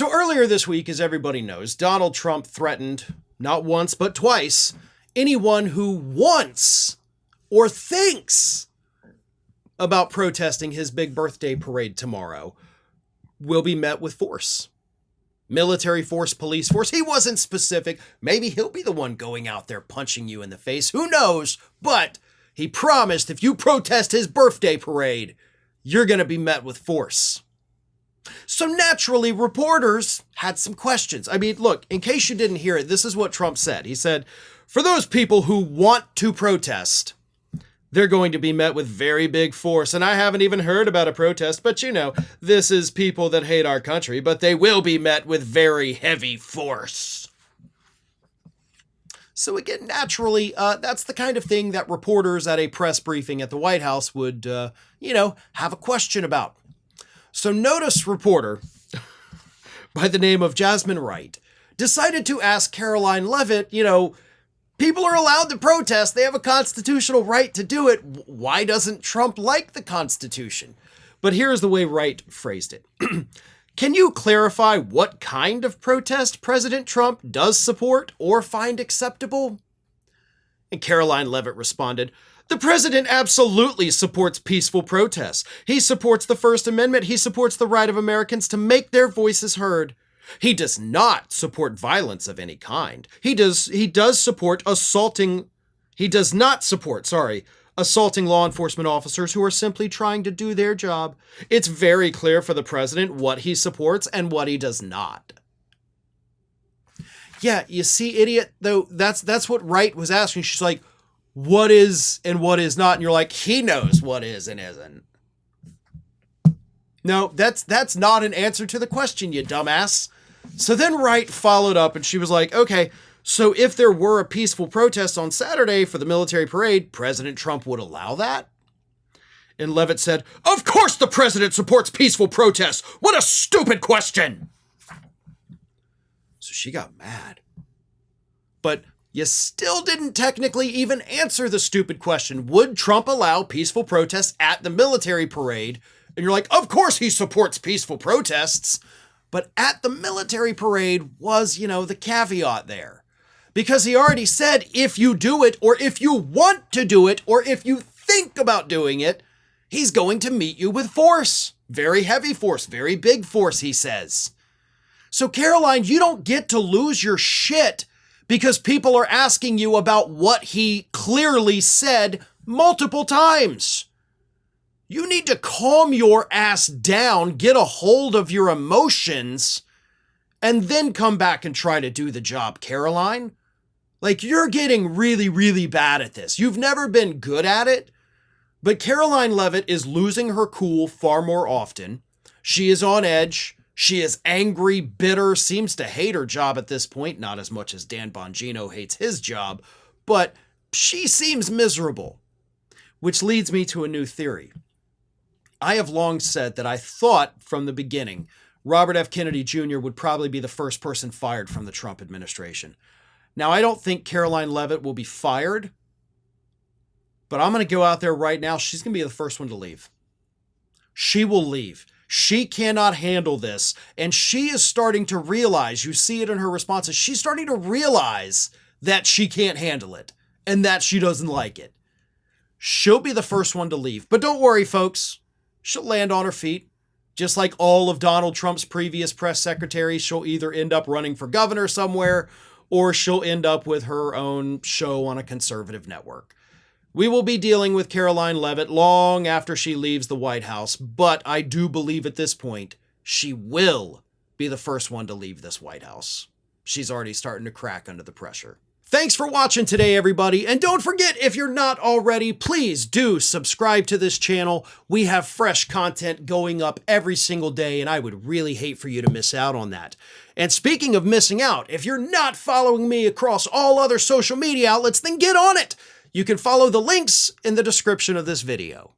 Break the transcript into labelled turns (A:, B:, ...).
A: So earlier this week, as everybody knows, Donald Trump threatened, not once but twice, anyone who wants or thinks about protesting his big birthday parade tomorrow will be met with force. Military force, police force. He wasn't specific. Maybe he'll be the one going out there punching you in the face. Who knows? But he promised if you protest his birthday parade, you're going to be met with force. So naturally, reporters had some questions. I mean, look, in case you didn't hear it, this is what Trump said. He said, for those people who want to protest, they're going to be met with very big force. And I haven't even heard about a protest, but you know, this is people that hate our country, but they will be met with very heavy force. So again, naturally, that's the kind of thing that reporters at a press briefing at the White House would, have a question about. So notice reporter by the name of Jasmine Wright decided to ask Karoline Leavitt, people are allowed to protest. They have a constitutional right to do it. Why doesn't Trump like the Constitution? But here's the way Wright phrased it. Can you clarify what kind of protest President Trump does support or find acceptable? And Karoline Leavitt responded, the president absolutely supports peaceful protests. He supports the First Amendment. He supports the right of Americans to make their voices heard. He does not support violence of any kind. He does support assaulting law enforcement officers who are simply trying to do their job. It's very clear for the president what he supports and what he does not. Yeah, you see, idiot, though, that's what Wright was asking. She's like, what is and what is not? And you're like, he knows what is and isn't. No, that's not an answer to the question, you dumbass. So then Wright followed up and she was like, okay, so if there were a peaceful protest on Saturday for the military parade, President Trump would allow that? And Leavitt said, of course the president supports peaceful protests. What a stupid question. So she got mad. But you still didn't technically even answer the stupid question. Would Trump allow peaceful protests at the military parade? And you're like, of course he supports peaceful protests. But at the military parade was, the caveat there. Because he already said, if you do it, or if you want to do it, or if you think about doing it, he's going to meet you with force. Very heavy force, very big force, he says. So Karoline, you don't get to lose your shit because people are asking you about what he clearly said multiple times. You need to calm your ass down, get a hold of your emotions, and then come back and try to do the job, Karoline. Like, you're getting really, really bad at this. You've never been good at it, but Karoline Leavitt is losing her cool far more often. She is on edge. She is angry, bitter, seems to hate her job at this point, not as much as Dan Bongino hates his job, but she seems miserable, which leads me to a new theory. I have long said that I thought from the beginning Robert F. Kennedy Jr. would probably be the first person fired from the Trump administration. Now, I don't think Karoline Leavitt will be fired, but I'm going to go out there right now. She's going to be the first one to leave. She will leave. She cannot handle this. And she is starting to realize, you see it in her responses, she's starting to realize that she can't handle it and that she doesn't like it. She'll be the first one to leave. But don't worry, folks. She'll land on her feet. Just like all of Donald Trump's previous press secretaries, she'll either end up running for governor somewhere or she'll end up with her own show on a conservative network. We will be dealing with Karoline Leavitt long after she leaves the White House, but I do believe at this point she will be the first one to leave this White House. She's already starting to crack under the pressure. Thanks for watching today, everybody. And don't forget, if you're not already, please do subscribe to this channel. We have fresh content going up every single day, and I would really hate for you to miss out on that. And speaking of missing out, if you're not following me across all other social media outlets, then get on it. You can follow the links in the description of this video.